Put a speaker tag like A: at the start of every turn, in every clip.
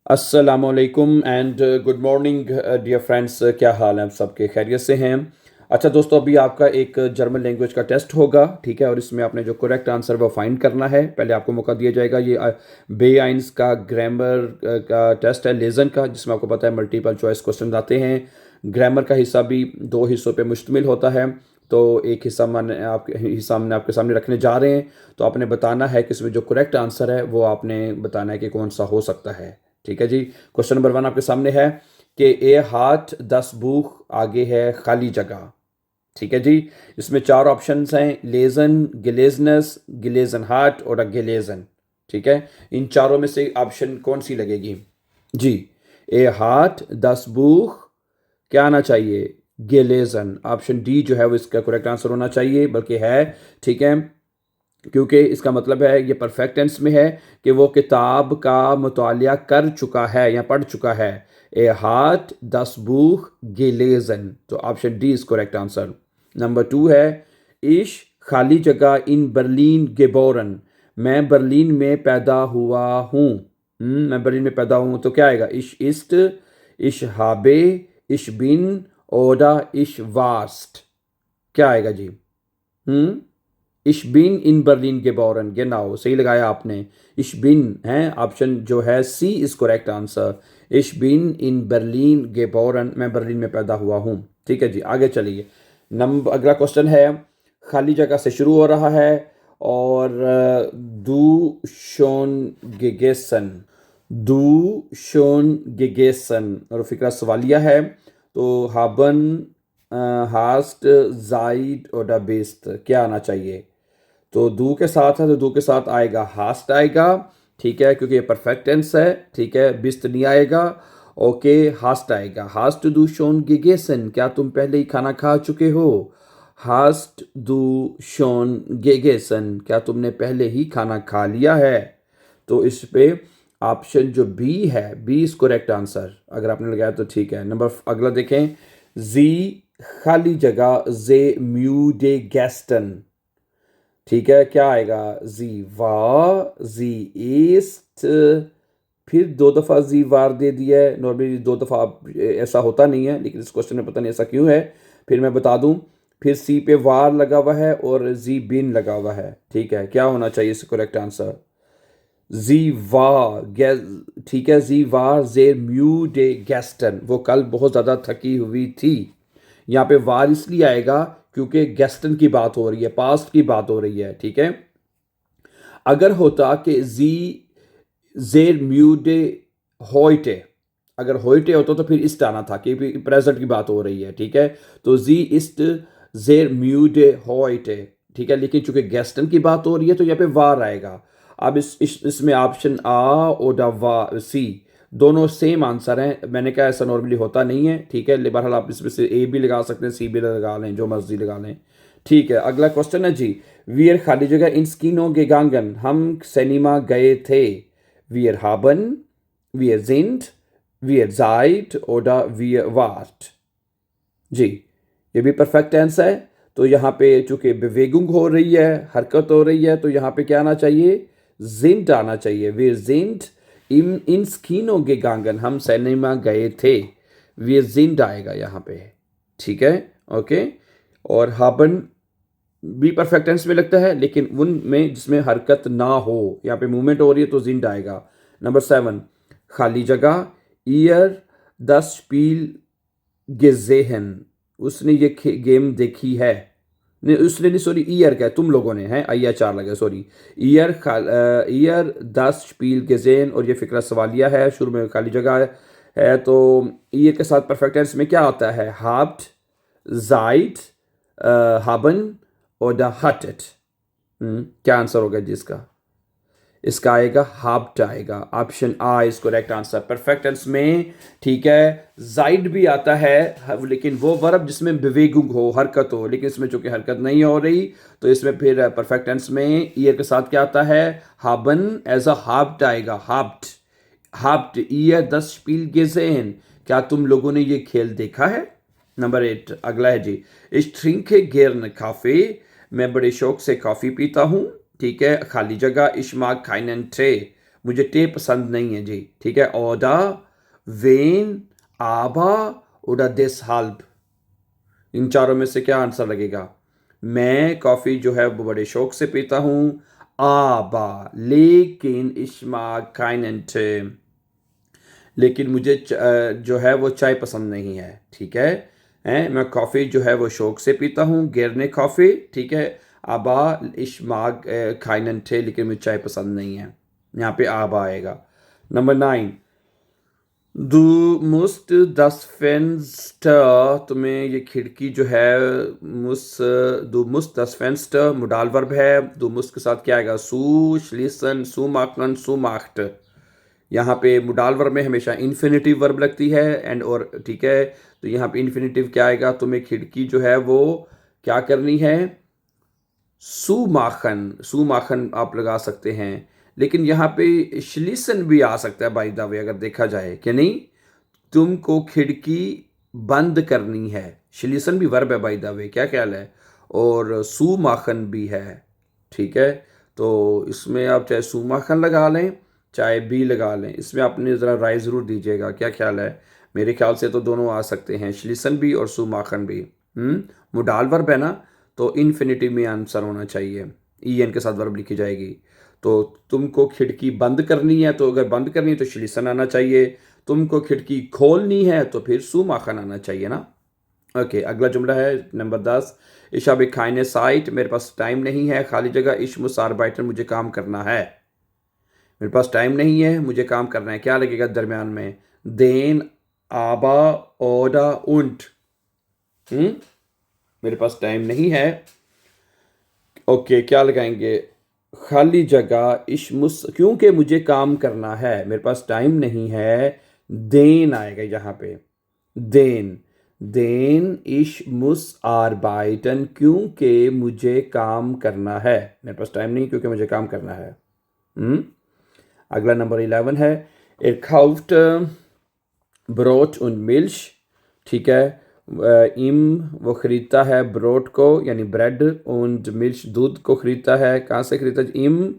A: अस्सलामुअलैकुम and good morning dear friends, क्या हाल है? आप सबके खैरियत से हैं? अच्छा दोस्तों, अभी आपका एक जर्मन लैंग्वेज का टेस्ट होगा, ठीक है? और इसमें आपने जो करेक्ट आंसर वो फाइंड करना है। पहले आपको मौका दिया जाएगा। ये बेआइंस का ग्रामर का टेस्ट है, लेजन का, जिसमें आपको पता है मल्टीपल चॉइस क्वेश्चन आते हैं। ग्रामर का हिस्सा भी दो हिस्सों पे मुश्तमिल होता है। तो एक हिस्सा हमने आपके सामने रखने जा रहे हैं। तो आपने बताना है कि इसमें जो करेक्ट आंसर है वो आपने बताना है कि कौन सा हो सकता है। ठीक है जी। क्वेश्चन नंबर 1 आपके सामने है कि ए हाथ 10 बूख आगे है खाली जगह। ठीक है जी। इसमें चार ऑप्शंस हैं: लेजन, गिलेजनस, गिलेजन हार्ट और गिलेजन। ठीक है। इन चारों में से ऑप्शन कौन सी लगेगी जी? ए हाथ 10 बूख, क्या आना चाहिए? गिलेजन। ऑप्शन डी जो है वो इसका करेक्ट आंसर होना चाहिए, बल्कि है। ठीक है। क्योंकि इसका मतलब है, ये परफेक्ट टेंस में है कि वो किताब का मुतालिया कर चुका है या पढ़ चुका है। ए हाथ 10 बूख गिलेजन। तो option D is correct answer. Number 2 है इश खाली जगह इन बर्लिन गेबोरन। मैं बर्लिन में पैदा हुआ हूँ। मैं बर्लिन में पैदा हूँ, तो क्या आएगा? इश इस्ट, इश हाबे, इश बिन ओडा इश वास्ट। क्या आएगा जी? हम्म इश बिन इन बर्लिन गेबोरन, गेनाओ, सही लगाया आपने। इश बिन है ऑप्शन जो है सी इज करेक्ट आंसर। इश बिन इन बर्लिन गेबोरन, मैं बर्लिन में पैदा हुआ हूँ। ठीक है जी, आगे चलिए। नंबर अगला क्वेश्चन है, खाली जगह से शुरू हो रहा है और दू शोन गेगेसन, दू शोन गेगेसन, और फिक्रा सवालिया है। तो हाबन हास्ट जाइड और बेस्ट, क्या आना चाहिए? तो दू के साथ है तो दू के साथ आएगा हास्ट आएगा। ठीक है, क्योंकि ये परफेक्ट टेंस है। ठीक है, बिस्त नहीं आएगा। ओके, हास्ट आएगा। हास्ट दू शोन गेगेसन, क्या तुम पहले ही खाना खा चुके हो? हास्ट दू शोन गेगेसन, क्या तुमने पहले ही खाना खा लिया है? तो इस पे ऑप्शन जो बी है, बी इज करेक्ट आंसर। अगर आपने लगाया तो ठीक है। नंबर अगला देखें, जी खाली जगह जे म्यू डे गैस्टन। ठीक है, क्या आएगा? जी वार, जी ईस्ट, फिर दो दफ़ा जी वार दे दिया है। नॉर्मली दो दफ़ा ऐसा होता नहीं है, लेकिन इस क्वेश्चन में पता नहीं ऐसा क्यों है। फिर मैं बता दूं, फिर सी पे वार लगा हुआ है और जी बिन लगा हुआ है। ठीक है, क्या होना चाहिए इसका करेक्ट आंसर? जी वार ठीक है, जी वार जेर म्यू डे गैस्टन, वो कल बहुत ज़्यादा थकी हुई थी। यहाँ पे वार इसलिए आएगा क्योंकि गैस्टन की बात हो रही है, पास्ट की बात हो रही है। ठीक है। अगर होता कि जी जेर म्यूडे होइटे, अगर होइटे होता तो फिर इस्ट आना था, कि प्रेजेंट की बात हो रही है। ठीक है। तो जी इस्ट जेर म्यूडे होइटे। ठीक है, लेकिन चूंकि गैस्टन की बात हो रही है तो यहाँ पे वार आएगा। अब इसमें ऑप्शन आ और वा सी दोनों सेम आंसर हैं। मैंने कहा ऐसा नॉर्मली होता नहीं है। ठीक है, बहरहाल आप इसमें से ए भी लगा सकते हैं, सी भी लगा लें, जो मर्जी लगा लें। ठीक है, अगला क्वेश्चन है जी, वीर खाली जगह इन स्कीनो गेगांगन, हम सिनेमा गए थे। वीर हाबन, वीर जिंद, वीर जाइट oder वीर वार्ट। जी, ये भी परफेक्ट टेंस है। तो यहाँ पे चूंकि बेवेगुंग हो रही है, हरकत हो रही है, तो यहाँ पे क्या आना चाहिए? जिंट आना चाहिए। वीर जिंट इन स्कीनो गेगांगन, हम सिनेमा गए थे। वीर जिंट आएगा यहाँ पे। ठीक है। ओके। और हाबन भी परफेक्ट टेंस में लगता है, लेकिन उनमें जिसमें हरकत ना हो, यहाँ पे मूवमेंट हो रही है तो जिंड आएगा। नंबर 7, खाली जगह ईयर दस स्पील गेजेहन, उसने ये गेम देखी है। नहीं, उसने नहीं, सॉरी, ईयर का है, तुम लोगों ने है, आइया चार लगे, सॉरी। ईयर दस स्पील गेजेन, और ये फिक्रा सवालिया है, शुरू में खाली जगह है। तो ईयर के साथ परफेक्ट टेंस में क्या आता है? हाब्ट, जाइट, हाबन और द हटेड। क्या आंसर होगा जिसका? इसका आएगा हाब्ट आएगा। Option A is correct answer perfect tense में। ठीक है, जाइड भी आता है, लेकिन वो वर्ब जिसमें बेवेगुंग हो, हरकत हो, लेकिन इसमें चूंकि हरकत नहीं हो रही, तो इसमें फिर परफेक्ट टेंस में ईयर के साथ क्या आता है? हाबन एज अ हाब्ट आएगा। हाब्ट, हाब्ट ईयर दस स्पील गेजेन, क्या तुम लोगों ने ये खेल देखा है? नंबर 8 अगला है जी, इस ट्रिंके गेरन काफे, मैं बड़े शौक से कॉफ़ी पीता हूँ। ठीक है, खाली जगह इश्मा खाइनन ट्रे, मुझे टे पसंद नहीं है जी, ठीक है। ओडा, वेन, आबा, ओडा दिस हाल्ब, इन चारों में से क्या आंसर लगेगा? मैं कॉफ़ी जो है वो बड़े शौक से पीता हूँ, आबा, लेकिन इश्मा काइनेंट, लेकिन मुझे जो है वो चाय पसंद नहीं है, ठीक है। मैं कॉफ़ी जो है वो शौक से पीता हूँ, गेरने कॉफ़ी, ठीक है। आबा इश्माक खाइनन थे, लेकिन मुझे चाय पसंद नहीं है, यहाँ पे आबा आएगा। नंबर 9, दू मुस्ट दस फेंस्टर, तुम्हें ये खिड़की जो है मुस दू मुस्ट दस फेंस्टर मुडाल वर्ब है, दू मुस्ट के साथ क्या आएगा? सू श्लीसन सू माकन सू माख्ट, यहाँ पे मुडाल वर्ब में हमेशा इन्फिनेटिव वर्ब लगती है एंड और, ठीक है। तो यहाँ पे इन्फिनेटिव क्या आएगा? तुम्हें खिड़की जो है वो क्या करनी है? सू माखन आप लगा सकते हैं, लेकिन यहाँ पे श्लिसन भी आ सकता है बाय द वे, अगर देखा जाए कि नहीं, तुमको खिड़की बंद करनी है, श्लिसन भी वर्ब है बाय द वे, क्या ख्याल है? और सू माखन भी है, ठीक है। तो इसमें आप चाहे सू माखन लगा लें चाहे बी लगा लें, इसमें आपने ज़रा राय ज़रूर दीजिएगा, क्या ख्याल है? मेरे ख्याल से तो दोनों आ सकते हैं, श्लिसन भी और सू माखन भी। मुडाल वर्ब है ना, तो इन्फिनिटिव में आंसर होना चाहिए, ई एन के साथ वर्ब लिखी जाएगी। तो तुमको खिड़की बंद करनी है, तो अगर बंद करनी है तो श्लिसन आना चाहिए, तुमको खिड़की खोलनी है तो फिर सू माखन आना चाहिए ना। ओके, अगला जुमला है नंबर 10, इशा बे खाइने साइट, मेरे पास टाइम नहीं है, खाली जगह इश मुसार बाइटन, मुझे काम करना है। मेरे पास टाइम नहीं है, मुझे काम करना है, क्या लगेगा दरमियान में? देन, आबा, ओडा, उंट। मेरे पास टाइम नहीं है, ओके, क्या लगाएंगे? खाली जगह इश्मुस, क्योंकि मुझे काम करना है, मेरे पास टाइम नहीं है, देन आएगा यहाँ पे, देन, देन इश मुस आरबाइटन, क्योंकि मुझे काम करना है, मेरे पास टाइम नहीं क्योंकि मुझे काम करना है। अगला नंबर 11 है, er kauft ब्रोट und मिल्श, ठीक है। इम वो ख़रीदता है ब्रोट को यानी ब्रेड, und मिल्श दूध को ख़रीदता है, कहाँ से ख़रीदता है? इम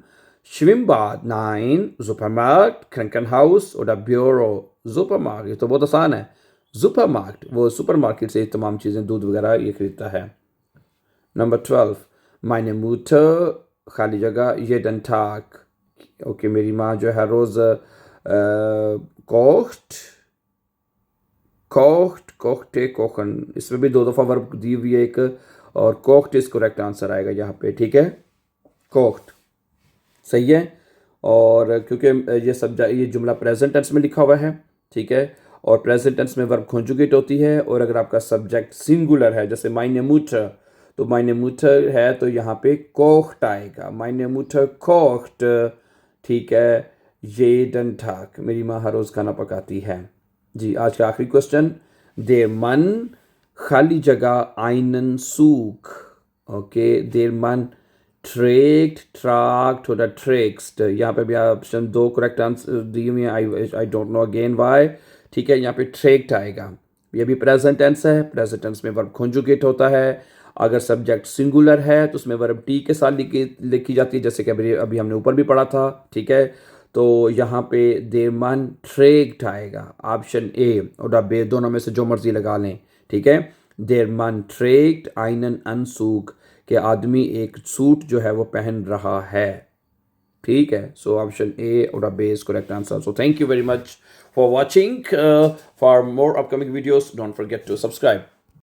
A: Schwimmbad, nein, Supermarkt, Krankenhaus oder Büro, supermarket, ये तो बहुत आसान है, सुपरमार्केट, वो सुपरमार्केट से तमाम चीज़ें दूध वगैरह ये ख़रीदता है। नंबर 12, meine Mutter, खाली जगह jeden Tag, ओके, मेरी माँ जो है रोज़ कोख्ट, कोख्ट, कोख्टे, कोखन, इसमें भी 2 दफ़ा वर्ब दी हुई है एक, और कोख्ट इस करेक्ट आंसर आएगा यहाँ पे, ठीक है। कोख्ट सही है, और क्योंकि ये जुमला प्रेजेंट टेंस में लिखा हुआ है, ठीक है, और प्रेजेंट टेंस में वर्ब कॉन्जुगेट होती है, और अगर आपका सब्जेक्ट सिंगुलर है, जैसे माइने मुटर, तो माइने मुटर है तो यहाँ पे कोख्ट आएगा, माइने मुटर कोख्ट, ठीक है। ये डन ठाक, मेरी माँ हर रोज़ खाना पकाती है। जी, आज का आखिरी क्वेश्चन, देर मन खाली जगह आइनन सूख, ओके, देर मन ट्रेक्ट, ट्रैक्ट oder ट्रेक्स्ट, यहाँ पे भी ऑप्शन 2 करेक्ट आंसर दी हुई है, I don't know again why, ठीक है। यहाँ पे ट्रेक्ट आएगा, ये भी प्रेजेंट टेंस है, प्रेजेंट टेंस में वर्ब कॉन्जुगेट होता है, अगर सब्जेक्ट सिंगुलर है तो उसमें वर्ब टी के साथ लिखी जाती है, जैसे कि अभी हमने ऊपर भी पढ़ा था, ठीक है। तो यहाँ पे देर मन ट्रेक्ट आएगा, ऑप्शन ए और बे दोनों में से जो मर्जी लगा लें, ठीक है। देर मन ट्रेक्ट आइनन अनसूक, कि आदमी एक सूट जो है वो पहन रहा है, ठीक है। सो ऑप्शन ए और B is correct answer. So thank you very much for watching, for more upcoming videos don't forget to subscribe.